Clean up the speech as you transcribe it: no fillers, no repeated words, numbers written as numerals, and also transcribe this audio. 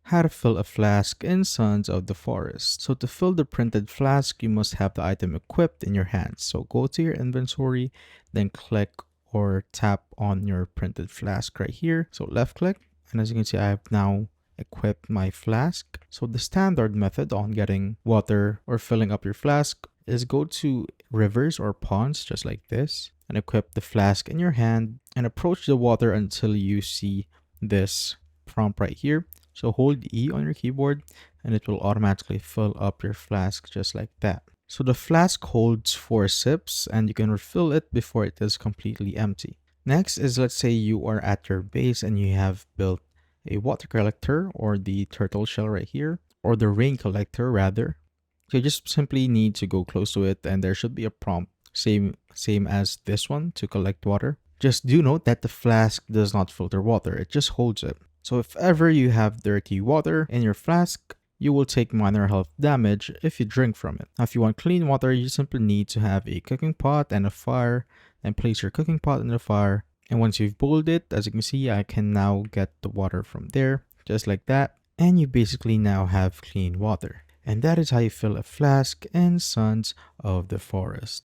How to fill a flask in Sons of the Forest. So to fill the printed flask, you must have the item equipped in your hands. So go to your inventory, then click or tap on your printed flask right here. So left click, and as you can see, I have now equipped my flask. So the standard method on getting water or filling up your flask is go to rivers or ponds just like this and equip the flask in your hand and approach the water until you see this prompt right here. So hold E on your keyboard and it will automatically fill up your flask just like that. So the flask holds 4 sips and you can refill it before it is completely empty. Next is, let's say you are at your base and you have built a water collector or the turtle shell right here, or the rain collector rather. So you just simply need to go close to it and there should be a prompt same as this one to collect water. Just do note that the flask does not filter water, it just holds it. So if ever you have dirty water in your flask, you will take minor health damage if you drink from it. Now if you want clean water, you simply need to have a cooking pot and a fire, and place your cooking pot in the fire. And once you've boiled it, as you can see, I can now get the water from there, just like that. And you basically now have clean water. And that is how you fill a flask in Sons of the Forest.